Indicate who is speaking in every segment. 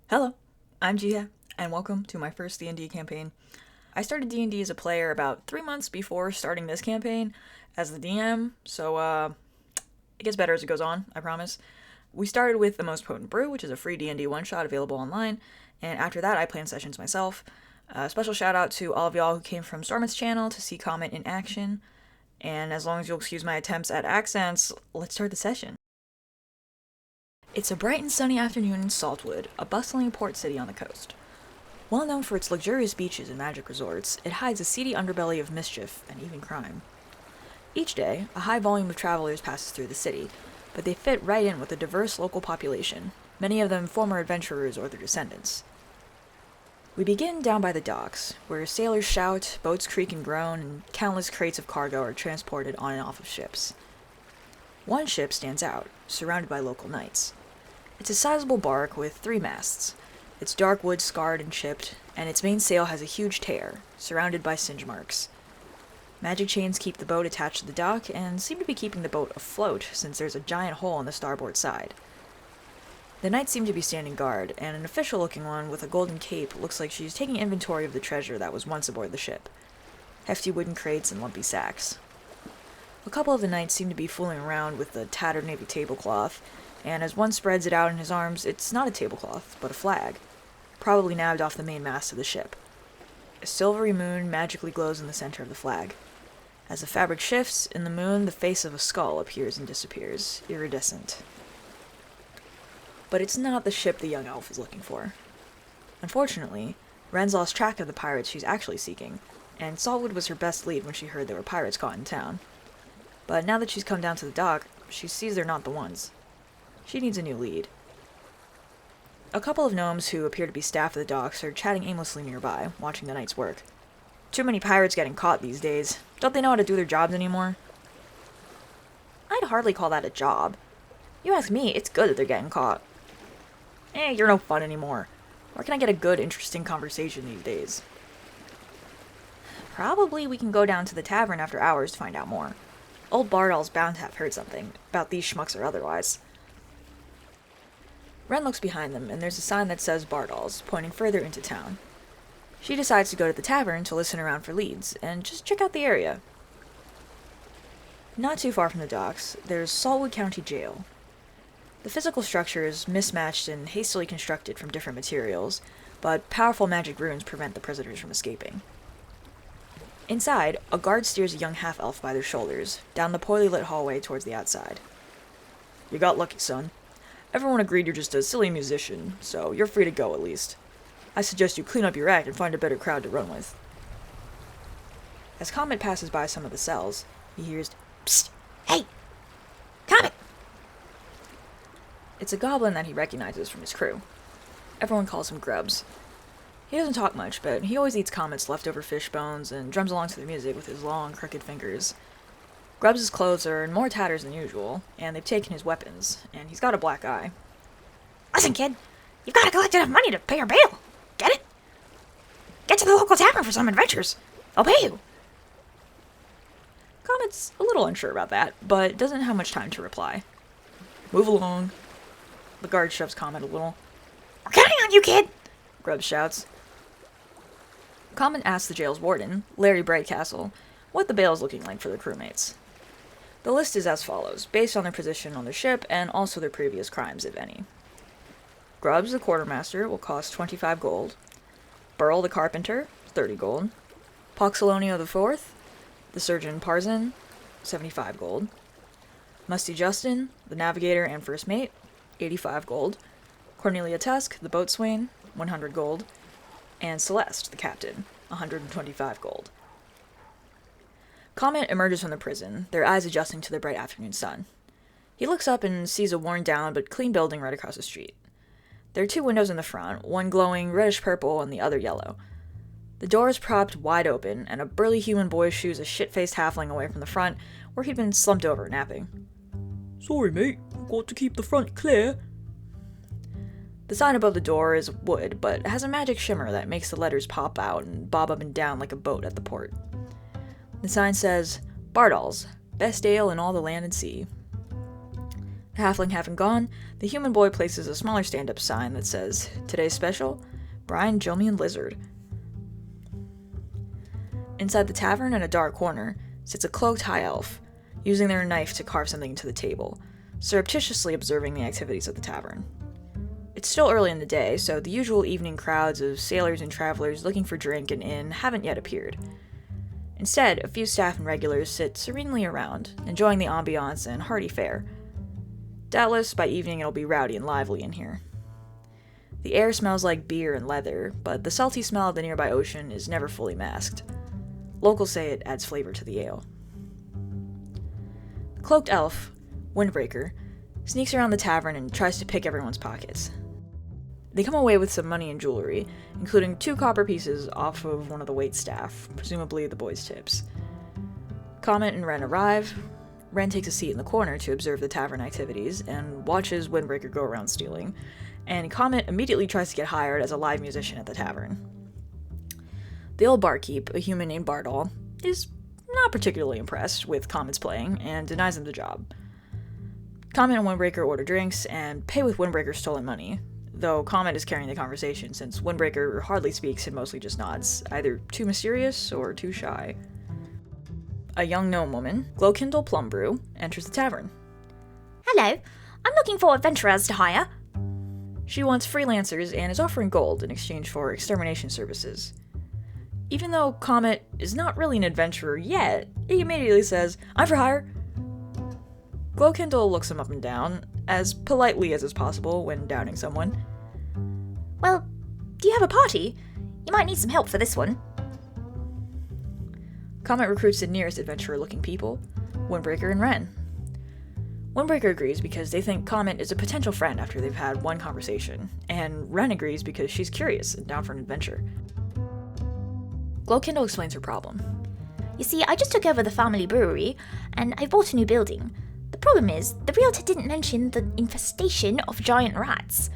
Speaker 1: Hello, I'm Gia, and welcome to my first D&D campaign. I started D&D as a player about 3 months before starting this campaign as the DM, so it gets better as it goes on, I promise. We started with The Most Potent Brew, which is a free D&D one-shot available online, and after that I planned sessions myself. Special shout out to all of y'all who came from Stormyth's channel to see Comet in action, and as long as you'll excuse my attempts at accents, let's start the session. It's a bright and sunny afternoon in Saltwood, a bustling port city on the coast. Well known for its luxurious beaches and magic resorts, it hides a seedy underbelly of mischief and even crime. Each day, a high volume of travelers passes through the city, but they fit right in with a diverse local population, many of them former adventurers or their descendants. We begin down by the docks, where sailors shout, boats creak and groan, and countless crates of cargo are transported on and off of ships. One ship stands out, surrounded by local knights. It's a sizable bark with 3 masts. Its dark wood scarred and chipped, and its main sail has a huge tear, surrounded by singe marks. Magic chains keep the boat attached to the dock and seem to be keeping the boat afloat since there's a giant hole on the starboard side. The knights seem to be standing guard, and an official-looking one with a golden cape looks like she's taking inventory of the treasure that was once aboard the ship. Hefty wooden crates and lumpy sacks. A couple of the knights seem to be fooling around with the tattered navy tablecloth, and as one spreads it out in his arms, it's not a tablecloth, but a flag, probably nabbed off the main mast of the ship. A silvery moon magically glows in the center of the flag. As the fabric shifts, in the moon, the face of a skull appears and disappears, iridescent. But it's not the ship the young elf is looking for. Unfortunately, Ren's lost track of the pirates she's actually seeking, and Saltwood was her best lead when she heard there were pirates caught in town. But now that she's come down to the dock, she sees they're not the ones. She needs a new lead. A couple of gnomes who appear to be staff at the docks are chatting aimlessly nearby, watching the knights work. Too many pirates getting caught these days. Don't they know how to do their jobs anymore? I'd hardly call that a job. You ask me, it's good that they're getting caught. You're no fun anymore. Where can I get a good, interesting conversation these days? Probably we can go down to the tavern after hours to find out more. Old Bardol's bound to have heard something, about these schmucks or otherwise. Ren looks behind them, and there's a sign that says Bardol's, pointing further into town. She decides to go to the tavern to listen around for leads, and just check out the area. Not too far from the docks, there's Saltwood County Jail. The physical structure is mismatched and hastily constructed from different materials, but powerful magic runes prevent the prisoners from escaping. Inside, a guard steers a young half-elf by their shoulders, down the poorly lit hallway towards the outside. You got lucky, son. Everyone agreed you're just a silly musician, so you're free to go at least. I suggest you clean up your act and find a better crowd to run with. As Comet passes by some of the cells, he hears, "Psst! Hey! Comet!" It's a goblin that he recognizes from his crew. Everyone calls him Grubs. He doesn't talk much, but he always eats Comet's leftover fish bones and drums along to the music with his long, crooked fingers. Grubbs' clothes are in more tatters than usual, and they've taken his weapons, and he's got a black eye.
Speaker 2: Listen, kid, you've got to collect enough money to pay your bail. Get it? Get to the local tavern for some adventures. I'll pay you.
Speaker 1: Comet's a little unsure about that, but doesn't have much time to reply. Move along. The guard shoves Comet a little.
Speaker 2: We're counting on you, kid,
Speaker 1: Grubbs shouts. Comet asks the jail's warden, Larry Brightcastle, what the bail is looking like for the crewmates. The list is as follows, based on their position on the ship and also their previous crimes, if any. Grubbs, the quartermaster, will cost 25 gold. Burl, the carpenter, 30 gold. Poxolonio IV, the surgeon Parzan, 75 gold. Musty Justin, the navigator and first mate, 85 gold. Cornelia Tusk, the boatswain, 100 gold. And Celeste, the captain, 125 gold. Comet emerges from the prison, their eyes adjusting to the bright afternoon sun. He looks up and sees a worn-down but clean building right across the street. There are 2 windows in the front, one glowing reddish-purple and the other yellow. The door is propped wide open, and a burly human boy shoos a shit-faced halfling away from the front, where he'd been slumped over napping.
Speaker 3: Sorry, mate. Got to keep the front clear.
Speaker 1: The sign above the door is wood, but has a magic shimmer that makes the letters pop out and bob up and down like a boat at the port. The sign says, Bardol's, best ale in all the land and sea. Halfling having gone, the human boy places a smaller stand-up sign that says, "Today's special, Brian, Jomi, and Lizard." Inside the tavern in a dark corner sits a cloaked high elf, using their knife to carve something into the table, surreptitiously observing the activities of the tavern. It's still early in the day, so the usual evening crowds of sailors and travelers looking for drink and inn haven't yet appeared. Instead, a few staff and regulars sit serenely around, enjoying the ambiance and hearty fare. Doubtless, by evening it'll be rowdy and lively in here. The air smells like beer and leather, but the salty smell of the nearby ocean is never fully masked. Locals say it adds flavor to the ale. The cloaked elf, Windbreaker, sneaks around the tavern and tries to pick everyone's pockets. They come away with some money and jewelry, including 2 copper pieces off of one of the waitstaff, presumably the boys' tips. Comet and Ren arrive. Ren takes a seat in the corner to observe the tavern activities and watches Windbreaker go around stealing, and Comet immediately tries to get hired as a live musician at the tavern. The old barkeep, a human named Bardol, is not particularly impressed with Comet's playing and denies him the job. Comet and Windbreaker order drinks and pay with Windbreaker's stolen money, though Comet is carrying the conversation since Windbreaker hardly speaks and mostly just nods, either too mysterious or too shy. A young gnome woman, Glowkindle Plumbrew, enters the tavern.
Speaker 2: Hello, I'm looking for adventurers to hire.
Speaker 1: She wants freelancers and is offering gold in exchange for extermination services. Even though Comet is not really an adventurer yet, he immediately says, "I'm for hire." Glowkindle looks him up and down, as politely as is possible when downing someone.
Speaker 2: Well, do you have a party? You might need some help for this one.
Speaker 1: Comet recruits the nearest adventurer-looking people, Windbreaker and Ren. Windbreaker agrees because they think Comet is a potential friend after they've had one conversation, and Ren agrees because she's curious and down for an adventure. Glowkindle explains her problem.
Speaker 2: You see, I just took over the family brewery, and I bought a new building. The problem is, the realtor didn't mention the infestation of giant rats.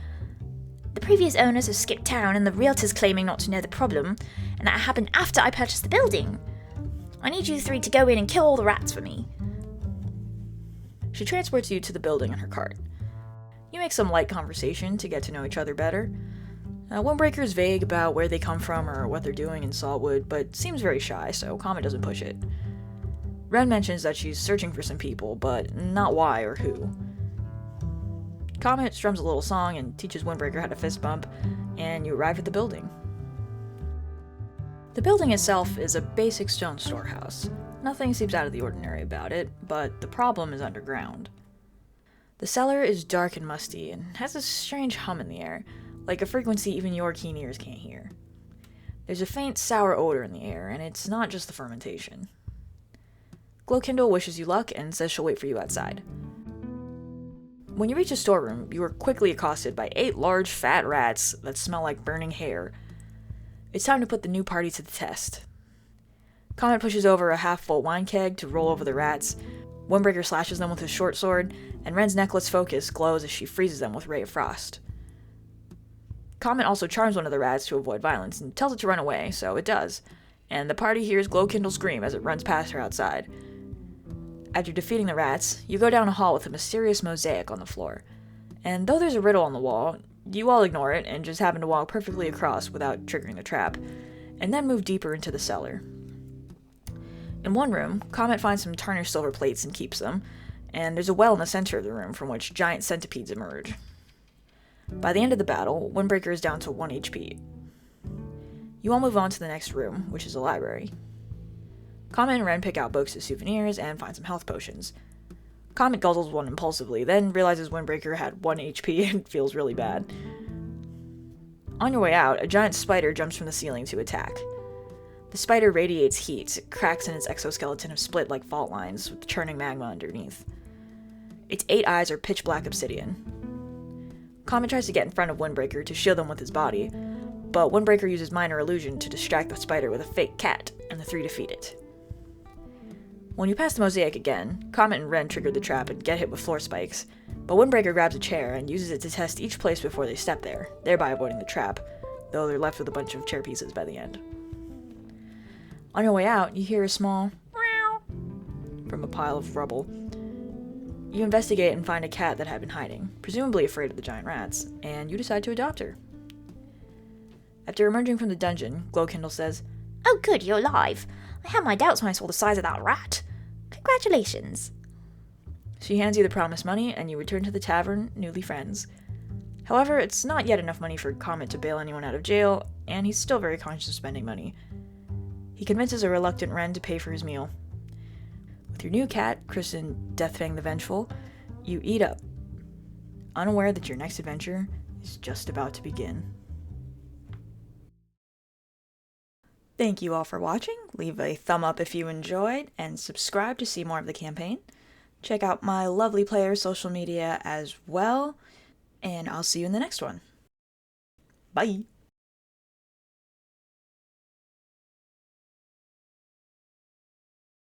Speaker 2: The previous owners have skipped town, and the realtor's claiming not to know the problem, and that happened after I purchased the building. I need you 3 to go in and kill all the rats for me.
Speaker 1: She transports you to the building in her cart. You make some light conversation to get to know each other better. Windbreaker is vague about where they come from or what they're doing in Saltwood, but seems very shy, so Comet doesn't push it. Ren mentions that she's searching for some people, but not why or who. Comet strums a little song and teaches Windbreaker how to fist bump, and you arrive at the building. The building itself is a basic stone storehouse. Nothing seems out of the ordinary about it, but the problem is underground. The cellar is dark and musty and has a strange hum in the air, like a frequency even your keen ears can't hear. There's a faint sour odor in the air, and it's not just the fermentation. Glowkindle wishes you luck and says she'll wait for you outside. When you reach the storeroom, you are quickly accosted by 8 large, fat rats that smell like burning hair. It's time to put the new party to the test. Comet pushes over a half-full wine keg to roll over the rats. Windbreaker slashes them with his short sword, and Ren's necklace focus glows as she freezes them with Ray of Frost. Comet also charms one of the rats to avoid violence and tells it to run away, so it does, and the party hears Glowkindle scream as it runs past her outside. After defeating the rats, you go down a hall with a mysterious mosaic on the floor, and though there's a riddle on the wall, you all ignore it and just happen to walk perfectly across without triggering the trap, and then move deeper into the cellar. In one room, Comet finds some tarnished silver plates and keeps them, and there's a well in the center of the room from which giant centipedes emerge. By the end of the battle, Windbreaker is down to 1 HP. You all move on to the next room, which is a library. Comet and Ren pick out books as souvenirs and find some health potions. Comet guzzles one impulsively, then realizes Windbreaker had 1 HP and feels really bad. On your way out, a giant spider jumps from the ceiling to attack. The spider radiates heat, cracks in its exoskeleton have split like fault lines, with churning magma underneath. Its 8 eyes are pitch black obsidian. Comet tries to get in front of Windbreaker to shield him with his body, but Windbreaker uses minor illusion to distract the spider with a fake cat, and the 3 defeat it. When you pass the mosaic again, Comet and Ren trigger the trap and get hit with floor spikes, but Windbreaker grabs a chair and uses it to test each place before they step there, thereby avoiding the trap, though they're left with a bunch of chair pieces by the end. On your way out, you hear a small meow from a pile of rubble. You investigate and find a cat that had been hiding, presumably afraid of the giant rats, and you decide to adopt her. After emerging from the dungeon, Glowkindle says,
Speaker 2: Oh good, you're alive. I had my doubts when I saw the size of that rat. Congratulations.
Speaker 1: She hands you the promised money, and you return to the tavern, newly friends. However, it's not yet enough money for Comet to bail anyone out of jail, and he's still very conscious of spending money. He convinces a reluctant Wren to pay for his meal. With your new cat, christened Deathfang the Vengeful, you eat up, unaware that your next adventure is just about to begin. Thank you all for watching. Leave a thumb up if you enjoyed, and subscribe to see more of the campaign. Check out my lovely player's social media as well, and I'll see you in the next one. Bye!